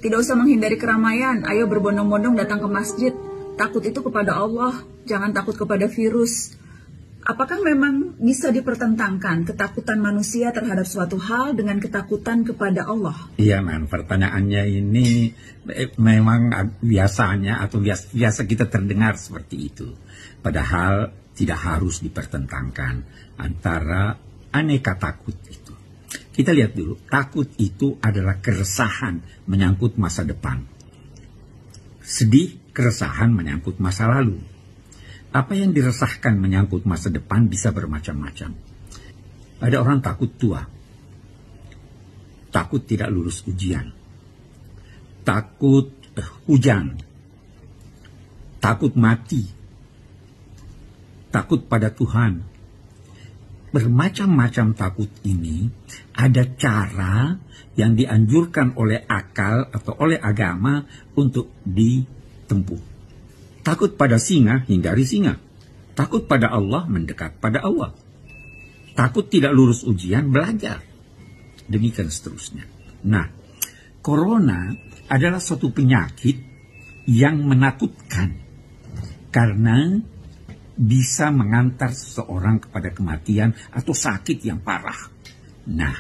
Tidak usah menghindari keramaian, ayo berbondong-bondong datang ke masjid. Takut itu kepada Allah, jangan takut kepada virus. Apakah memang bisa dipertentangkan ketakutan manusia terhadap suatu hal dengan ketakutan kepada Allah? Iya, Man. Pertanyaannya ini memang biasanya atau biasa kita terdengar seperti itu. Padahal tidak harus dipertentangkan antara aneka takut itu. Kita lihat dulu, takut itu adalah keresahan menyangkut masa depan. Sedih, keresahan menyangkut masa lalu. Apa yang diresahkan menyangkut masa depan bisa bermacam-macam. Ada orang takut tua, takut tidak lulus ujian, takut hujan, takut mati, takut pada Tuhan. Bermacam-macam takut ini ada cara yang dianjurkan oleh akal atau oleh agama untuk ditempuh. Takut pada singa, hindari singa. Takut pada Allah, mendekat pada Allah. Takut tidak lulus ujian, belajar. Demikian seterusnya. Nah, corona adalah suatu penyakit yang menakutkan. Karena bisa mengantar seseorang kepada kematian atau sakit yang parah. Nah,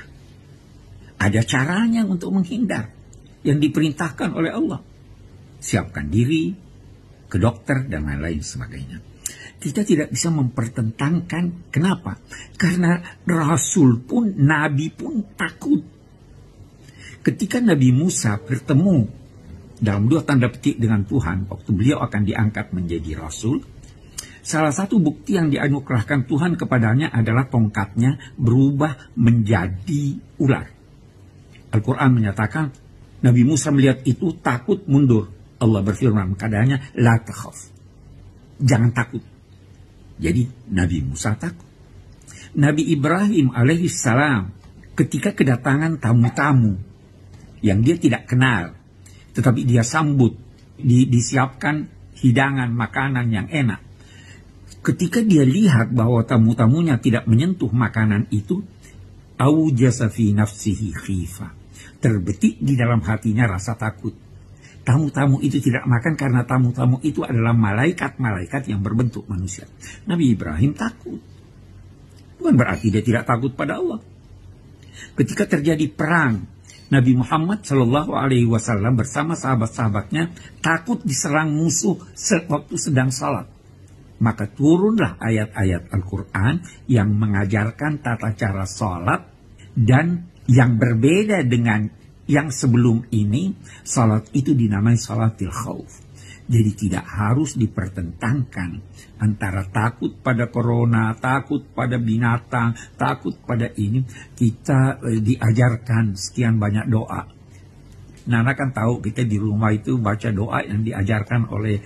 ada caranya untuk menghindar yang diperintahkan oleh Allah. Siapkan diri, ke dokter dan lain-lain sebagainya. Kita tidak bisa mempertentangkan. Kenapa? Karena Rasul pun, Nabi pun takut. Ketika Nabi Musa bertemu dalam 2 tanda petik dengan Tuhan, waktu beliau akan diangkat menjadi Rasul, salah satu bukti yang dianugerahkan Tuhan kepadanya adalah tongkatnya berubah menjadi ular. Al-Quran menyatakan, Nabi Musa melihat itu takut mundur. Allah berfirman kepadanya, la takhaf. Jangan takut. Jadi Nabi Musa takut. Nabi Ibrahim alaihissalam ketika kedatangan tamu-tamu yang dia tidak kenal, tetapi dia sambut, disiapkan hidangan makanan yang enak. Ketika dia lihat bahwa tamu-tamunya tidak menyentuh makanan itu, aujasa fi nafsihi khifah. Terbetik di dalam hatinya rasa takut. Tamu-tamu itu tidak makan karena tamu-tamu itu adalah malaikat-malaikat yang berbentuk manusia. Nabi Ibrahim takut. Bukan berarti dia tidak takut pada Allah. Ketika terjadi perang, Nabi Muhammad SAW bersama sahabat-sahabatnya takut diserang musuh waktu sedang salat. Maka turunlah ayat-ayat Al-Quran yang mengajarkan tata cara salat dan yang berbeda dengan yang sebelum ini, salat itu dinamai salatil khauf. Jadi tidak harus dipertentangkan antara takut pada corona, takut pada binatang, takut pada ini. Kita diajarkan sekian banyak doa. Nana kan tahu kita di rumah itu baca doa yang diajarkan oleh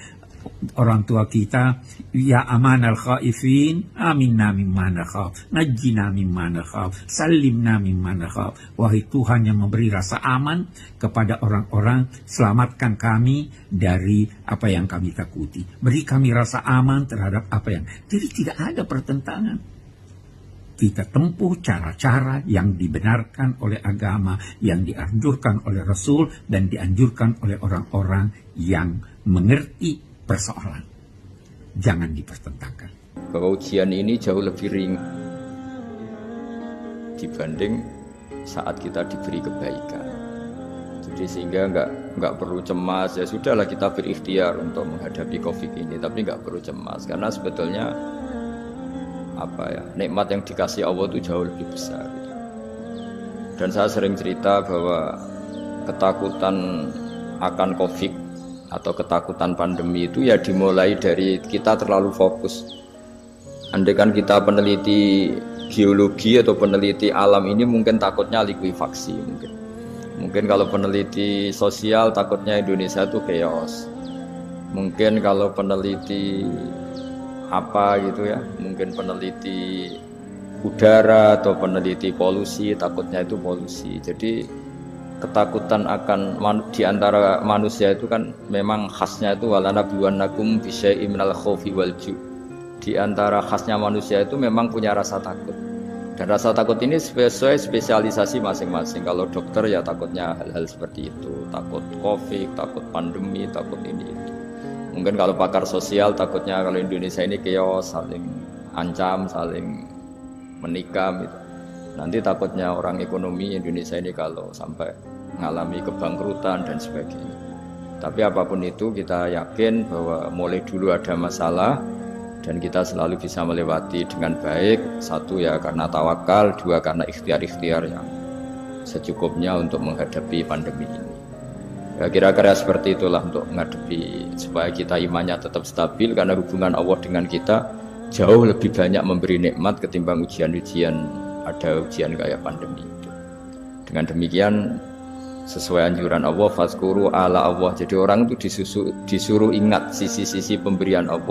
orang tua kita, ya amanal khaifin, aminna mimma nakhaf, najjina mimma nakhaf, salimna mimma nakhaf. Wahai Tuhan yang memberi rasa aman kepada orang-orang, selamatkan kami dari apa yang kami takuti. Beri kami rasa aman terhadap apa yang. Jadi tidak ada pertentangan. Kita tempuh cara-cara yang dibenarkan oleh agama, yang dianjurkan oleh Rasul, dan dianjurkan oleh orang-orang yang mengerti persoalan. Jangan dipertentangkan. Bahwa ujian ini jauh lebih ringan dibanding saat kita diberi kebaikan. Jadi sehingga nggak perlu cemas. Ya sudahlah, kita berikhtiar untuk menghadapi COVID ini, tapi nggak perlu cemas karena sebetulnya nikmat yang dikasih Allah itu jauh lebih besar. Dan saya sering cerita bahwa ketakutan akan COVID atau ketakutan pandemi itu ya dimulai dari kita terlalu fokus. Andai kan kita peneliti geologi atau peneliti alam ini mungkin takutnya likuifaksi, mungkin kalau peneliti sosial takutnya Indonesia itu chaos, mungkin kalau peneliti apa gitu ya, mungkin peneliti udara atau peneliti polusi takutnya itu polusi. Jadi ketakutan akan di antara manusia itu kan memang khasnya itu walanabluwannakum bisyai'im minal khaufi wal ju'. Di antara khasnya manusia itu memang punya rasa takut. Dan rasa takut ini sesuai spesialisasi masing-masing. Kalau dokter ya takutnya hal-hal seperti itu, takut COVID, takut pandemi, takut ini itu. Mungkin kalau pakar sosial takutnya kalau Indonesia ini chaos, saling ancam, saling menikam gitu. Nanti takutnya orang ekonomi Indonesia ini kalau sampai mengalami kebangkrutan dan sebagainya. Tapi apapun itu kita yakin bahwa mulai dulu ada masalah dan kita selalu bisa melewati dengan baik. Satu ya karena tawakal, dua karena ikhtiar-ikhtiar yang secukupnya untuk menghadapi pandemi ini. Ya, kira-kira seperti itulah untuk menghadapi supaya kita imannya tetap stabil, karena hubungan Allah dengan kita jauh lebih banyak memberi nikmat ketimbang ujian-ujian, ada ujian kayak pandemi itu. Dengan demikian sesuai anjuran Allah, fazkuru ala Allah. Jadi orang itu disuruh ingat sisi-sisi pemberian Allah.